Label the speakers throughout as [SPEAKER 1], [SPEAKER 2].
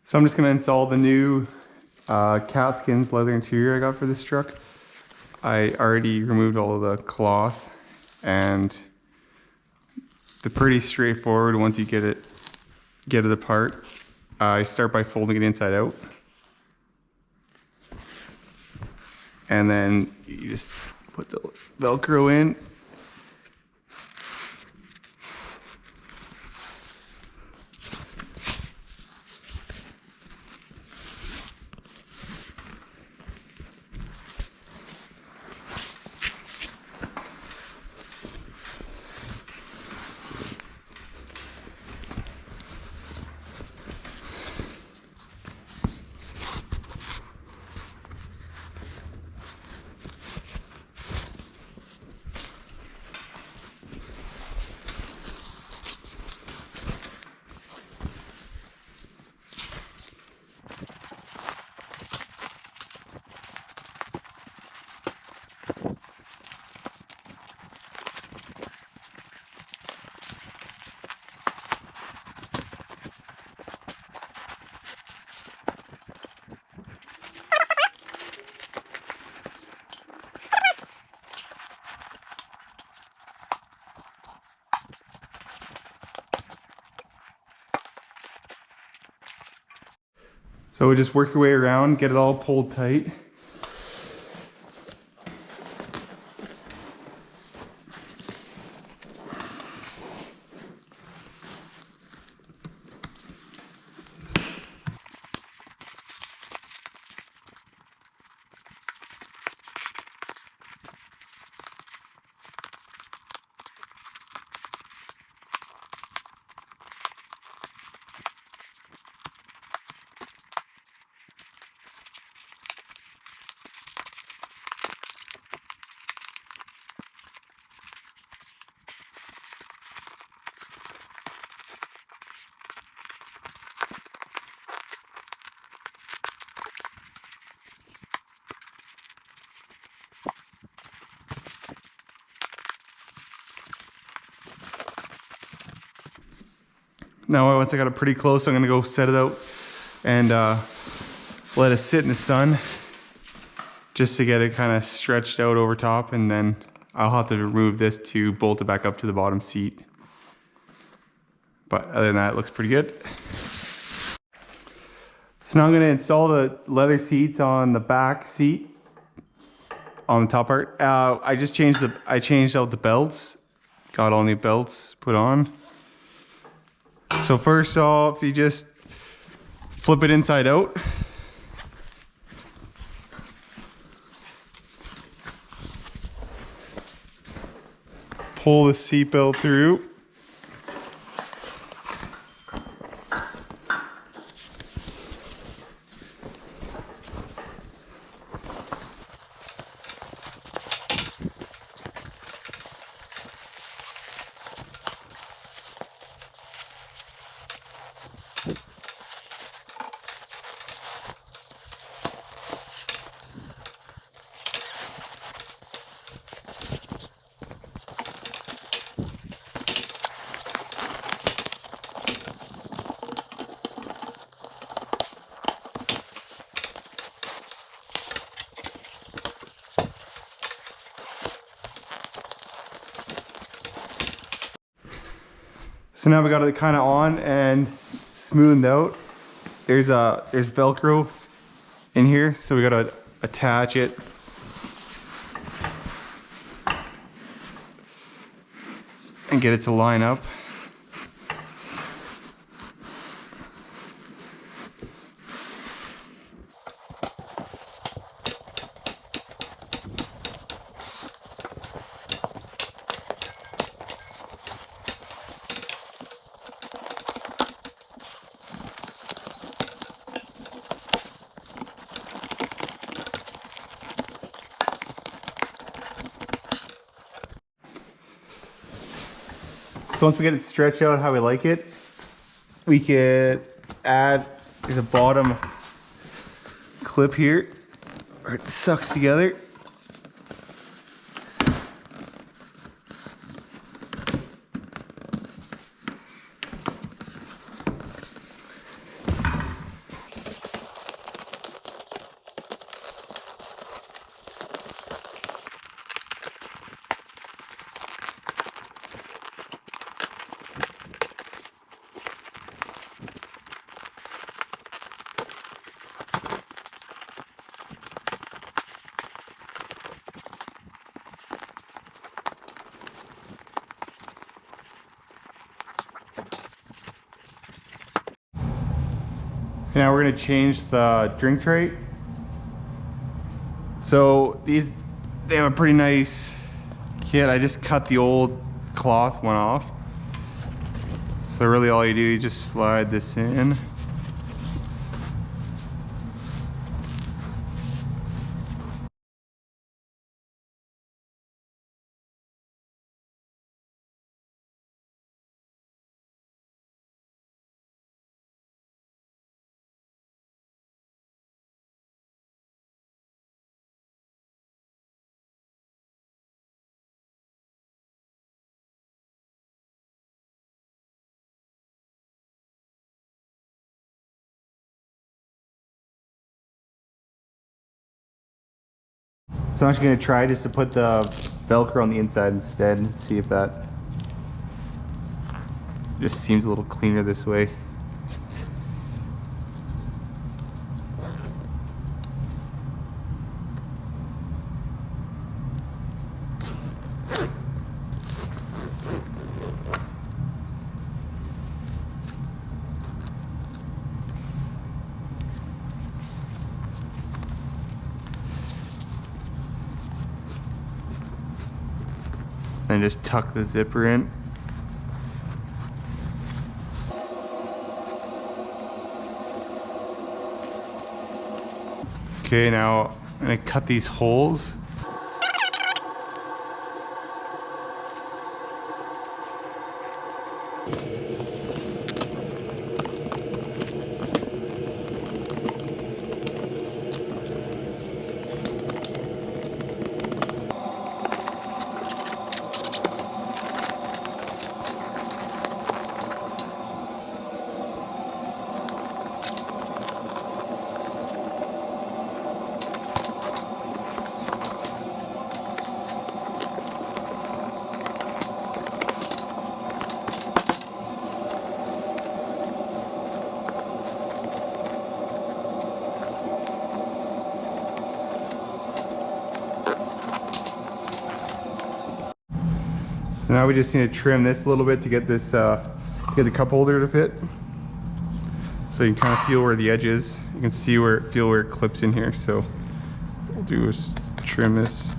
[SPEAKER 1] So I'm just going to install the new Katzkin leather interior I got for this truck. I already removed all of the cloth, and they're pretty straightforward once you get it apart. I start by folding it inside out, and then you just put the Velcro in. So we just work your way around, get it all pulled tight. Now once I got it pretty close, I'm gonna go set it out and let it sit in the sun just to get it kind of stretched out over top, and then I'll have to remove this to bolt it back up to the bottom seat. But other than that, it looks pretty good. So now I'm gonna install the leather seats on the back seat on the top part. I changed out the belts, got all new belts put on. So first off, you just flip it inside out. Pull the seatbelt through. So now we got it kind of on and smoothed out. There's Velcro in here, so we got to attach it. And get it to line up. So once we get it stretched out how we like it, we could add, there's a bottom clip here where it sucks together. Okay, now we're gonna change the drink tray. So they have a pretty nice kit. I just cut the old cloth one off. So really all you do, you just slide this in. So I'm actually gonna try just to put the Velcro on the inside instead and see if that just seems a little cleaner this way. And just tuck the zipper in. Okay, now I'm gonna cut these holes. So now we just need to trim this a little bit to get this, get the cup holder to fit. So you can kind of feel where the edge is. You can see feel where it clips in here. So what we'll do is trim this.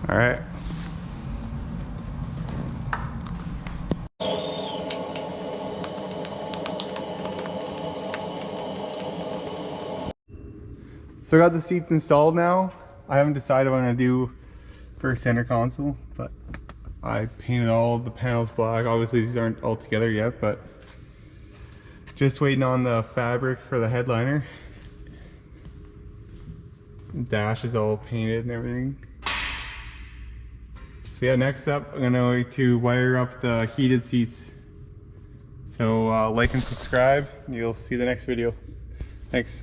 [SPEAKER 1] All right. So I got the seats installed now. I haven't decided what I'm gonna do for a center console, but I painted all the panels black. Obviously these aren't all together yet, but just waiting on the fabric for the headliner. The dash is all painted and everything. So yeah, next up, I'm going to wire up the heated seats. So like and subscribe, and you'll see the next video. Thanks.